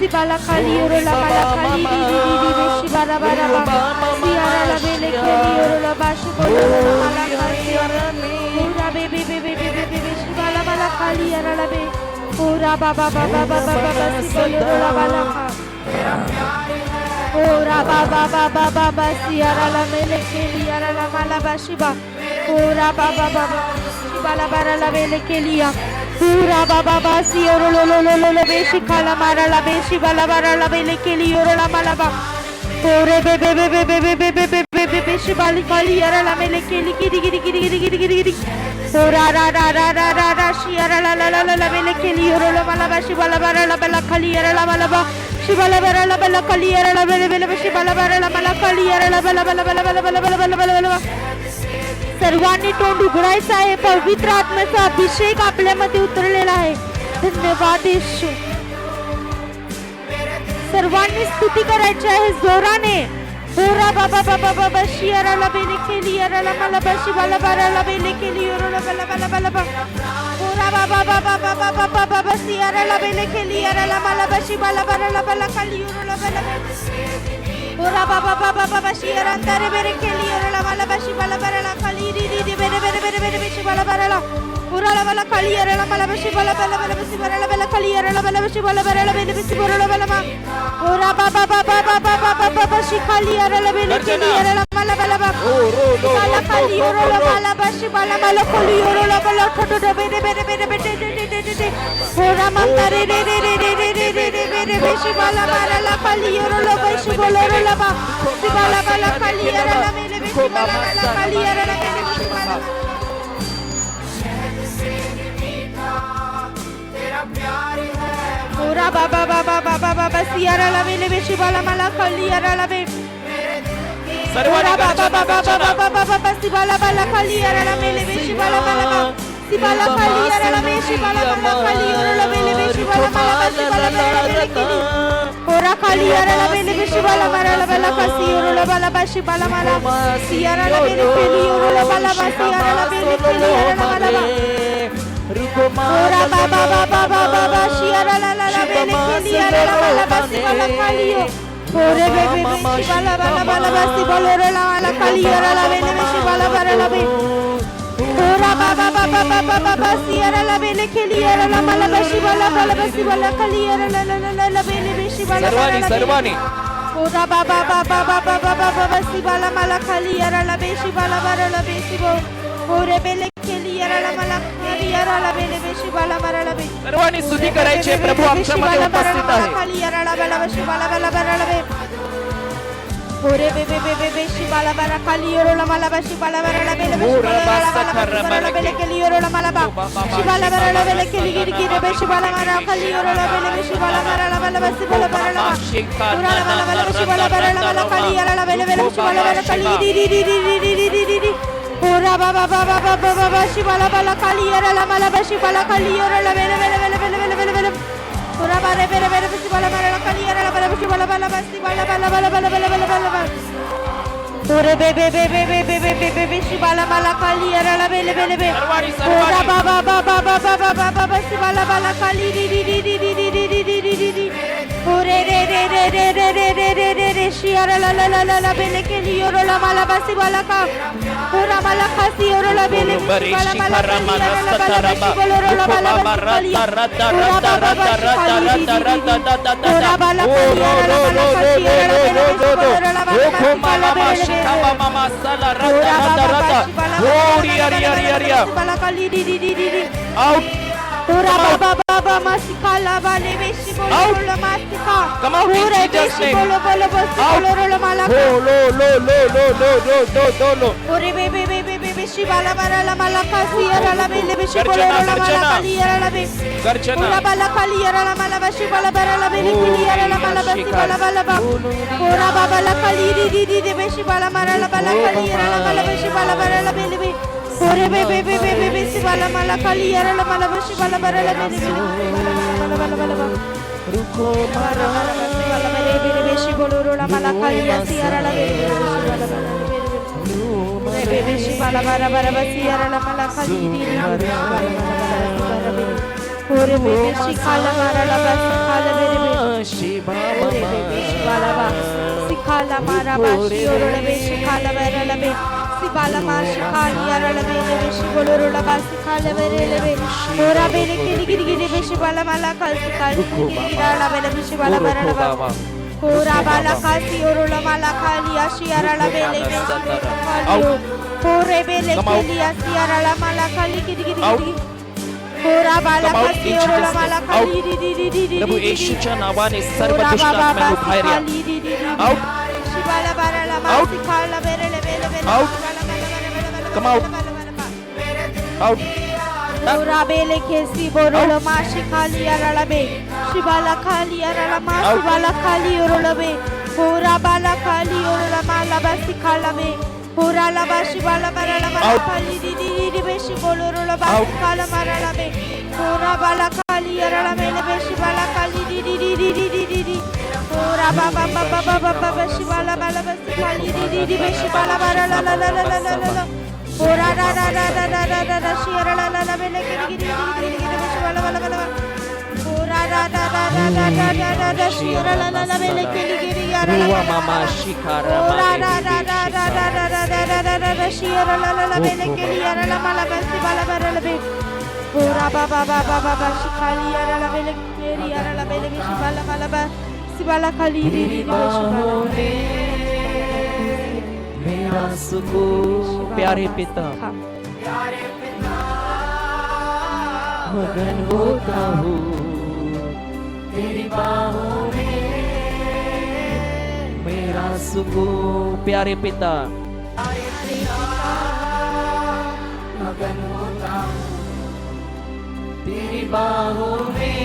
si bala kali oro la bala kali di di di di beshi bara bara ba si ara la bele kali oro la bashi bolo la bala kali ora be be be be be be be beshi bala bala kali ara la be ora ba ba ba ba ba ba ba si bolo la bala ka Ora ba ba ba ba ba ba siara la mele kelia la mala ba shiba. Ora ba ba ba ba shiba la bara la mele kelia. Ora ba ba ba sioro lo lo lo lo lo be shikala mara la be shiba la bara la mele kelia la mala ba. Ore be be be be be be be be be be be be shiba li kelia la mele keli gidi gidi gidi gidi gidi gidi gidi. Ora ra ra ra ra ra ra shiara la la la la mele kelia la mala ba shiba la bara la bella kelia la mala ba. Shibala bara la bella kaliera la bella bella shibala bara la mala kaliera la bella bella bella bella bella bella bella bella bella सर्वांनी तोंड उघडायचं आहे. पवित्र आत्म्याचा अभिषेक आपल्यामध्ये उतरलेला आहे. धन्यवाद येशू. सर्वांनी स्तुती करायची आहे जोराने. होरा बाबा बाबा बाबा शियारा ला बेले केली यारा ला मला बशी बाला बारा ला बेले केली योरा ला बला बला बला बा. होरा बाबा बाबा बाबा बाबा बाबा शियारा ला बेले केली यारा ला मला बशी बाला बारा ला बला खाली योरा ला बला बला. होरा बाबा बाबा बाबा शियारा अंधारे बेरे केली यारा ला मला बशी बाला बारा ला खाली री री री बेरे बेरे बेरे बेरे बेशी बाला बारा ला. होरा ला बला खाली यारा ला मला बशी बाला बला बला बशी बारा ला बला खाली यारा ला बला बशी बाला बारा ला बेले बशी बोरा ला बला मा. होरा बाबा बाबा बाबा बाबा बाबा शिखाली यारा ला बेले केली यारा ला मला बला बा. बाला खाली योरा ला मला बशी बाला मला खाली योरा ला बला ठोठो बेरे बेरे बेरे बेरे बेरे होरा मंदा रे रे रे रे रे रे रे रे रे बेरे बेशी बाला बारा ला खाली योरा ला बशी बोला ला बा. बाला बाला खाली यारा ला बेले बेशी बाला बाला खाली यारा ला बेले बेशी बाला. होरा बाबा बाबा बाबा बाबा सियारा ला बेले बेशी बाला मला खाली यारा ला बे. होरा बाबा बाबा बाबा बाबा बाबा सिबाला बाला खाली यारा ला बेले बेशी बाला बाला बा. सिबाला खाली यारा ला बेशी बाला बाला खाली यारा ला बेले बेशी बाला बाला बशी बाला बाला बेले केली. होरा खाली यारा ला बेले बेशी बाला बाला ला बाला खासी योरा ला बाला बशी बाला मला. सियारा ला बेले केली योरा ला बाला बशी यारा ला बेले केली यारा ला बाला बा. होरा बाबा बाबा बाबा बा शियारा ला ला ला बेले केली यारा ला बाला बशी बाला खाली यो. होरे बे बे बेशी बाला बाला बाला बशी बोलो रे ला बाला खाली यारा ला बेले बेशी बाला बाला ला बे. होरा बाबा बाबा बाबा बाबा सियारा ला बेले केली यारा ला मला बशी बाला बाला बशी बाला खाली यारा ला ला ला ला बेले बेशी बाला बाला ला. सर्वांनी होरा बाबा बाबा बाबा बाबा बशी बाला मला खाली यारा ला बेशी बाला बाला ला बेशी बो. होरे बेले केली यारा ला मला खाली यारा ला बेले बेशी बाला बाला ला बे. सर्वांनी स्तुती करायची. प्रभू आमच्यामध्ये उपस्थित आहे. खाली यारा ला बाला बशी बाला बाला बाला ला बे. होरे बे बे बे बे बेशी बाला बाला खाली योरा ला मला बशी बाला बाला ला बेले बेशी बाला बाला बेले केली योरा ला मला बा. शिबाला बाला ला बेले केली गिरी गिरी बेशी बाला मारा खाली योरा ला बेले बेशी बाला मारा ला बाला बशी बाला बाला ला. होरा ला बाला बाला बशी बाला बाला ला बाला खाली यारा ला बेले बेले बेशी बाला बाला खाली री री री री री री री री री. होरा बाबा बाबा बाबा बाबा शिबाला बाला खाली यारा ला मला बशी बाला खाली योरा ला बेले बेले बेले बेले बेले बेले बेले. होरा बारे बेरे बेरे बशी बाला मारा ला खाली यारा ला बाला बशी बाला बाला बशी बाला बाला बाला बाला बाला बाला बाला बाला. होरे बे बे बे बे बे बे बे बे बे बेशी बाला मला खाली यारा ला बेले बेले बे. होरा बाबा बाबा बाबा बाबा बाबा शिबाला बाला खाली री री री री री री री री री री री री. होरे रे रे रे रे रे रे रे रे रे रे शियारा ला ला ला ला ला बेले केली योरा ला मला बशी बाला का. होरा मला खासी योरा ला बेले बेशी बाला मला खाली यारा ला बाला बशी बोलो ला बाला बशी खाली. होरा बाबा बाबा खाली री री री. होरा बाला खाली यारा ला बाला खासी यारा ला बेले बेशी बोलो ला बाला बशी बाला बेले बेले. होरा बाबा बशी बाला बाला खाली री री री री री. होरा बाबा बाबा मासिकाला बाले बेशी बोलो ला मासिका. Come on, in होरे Jesus' बेशी name. बोलो बोलो बशी बोलो ला मला का. होरे बे बे बे बे बे बेशी बाला बाला ला मला खासी यारा ला बेले बेशी बोलो ला मला खाली यारा ला बे. होरा बाला खाली यारा ला मला बशी बाला बाला ला बेले केली यारा ला मला बशी बाला बाला बा. होरा बाबा ला खाली री री री री बेशी बाला मारा ला बाला खाली यारा ला मला बशी बाला बाला ला बेले बे. होरे बे बे बे बे बे बेशी बाला मला खाली यारा ला मला बशी बाला बाला ला बेले बेले बाला बाला बाला बा. बाला बाला बशी बाला बेले बेले बेशी बोलो ला मला खाली यासी यारा ला बेले बेशी बाला बाला ला बेले बेले. बे बेशी बाला बाला बाला बशी यारा ला मला खाली री री री बाला बाला बाला बेले. होरे बे बेशी खाला मारा ला बशी खाला बेले बे. होरे बे बेशी बाला बा सिखाला मारा बाशी योरा ला बेशी खाला बेरा ला बे. सिबाला मार शिखाली यारा ला बेले बेशी बोलो ला बा सिखाला बेरे ले बे. होरा बेले केली गिरी गिरी बेशी बाला मला खाल सिखाली गिरी गिरी ला बेले बेशी बाला बाला ला बा. Kora bala kasi orola mala kali ashiara la bele kalio. Kore bele keli ashiara la mala kali kiri kiri kiri. Kora bala kasi orola mala kali di di di di di. प्रभू येशूच्या नावाने सर्व दुष्ट आत्म्यांना बाहेर या. Out. Shibala bara la masi kala bele bele bele. Out. Come out. Out. Kora bele kesi borolo mashi kali arala be. Shibala kali arala ma shibala kali orola be. Kora bala kali orola mala basi kala be. Kora la ba shibala bara la mala kali di di di di be shibolo orola basi kala mara la be. Kora bala kali arala bele be shibala kali di di di di di di di di. Kora ba ba ba ba ba ba ba ba shibala bala basi kali di di di be shibala bara la la la la la la la. Kora da da da da da da da da shira la la la bele kiri kiri kiri kiri be shibala bala bala. Kora da da da da da da da da da shira la la la bele kiri kiri yara la Ruwa la. mama shikara Kora da male da da da da da da da da da da da shira la la la bele kiri yara la mala basi bala bara la be. Kora ba ba ba ba ba ba shikali yara la bele kiri yara la bele be shibala mala ba sibala kali di di be shibala. मेरा सुकून प्यारे पिता मगन होता हूँ तेरी बाहों में मेरा सुकून प्यारे पिता मगन होता हूँ तेरी बाहों में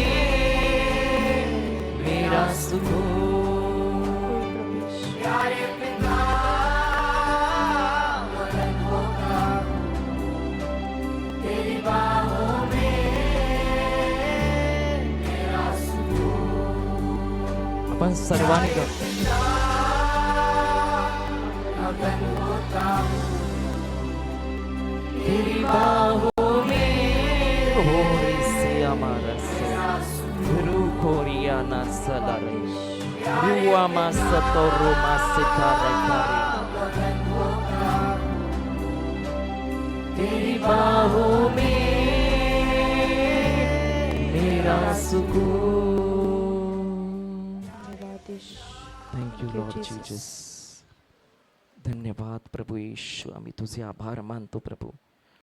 मेरा सुकून प्यारे पिता आपण सर्वांनी तेरी बाहों में हो रे से हमारा गुरु कोरिया ना सलारे रुआ मा सतोरो मा सितारे करे तेरी बाहों में मेरा सुकून. Thank you Lord Jesus. धन्यवाद प्रभू येशू. आम्ही तुझे आभार मानतो प्रभू.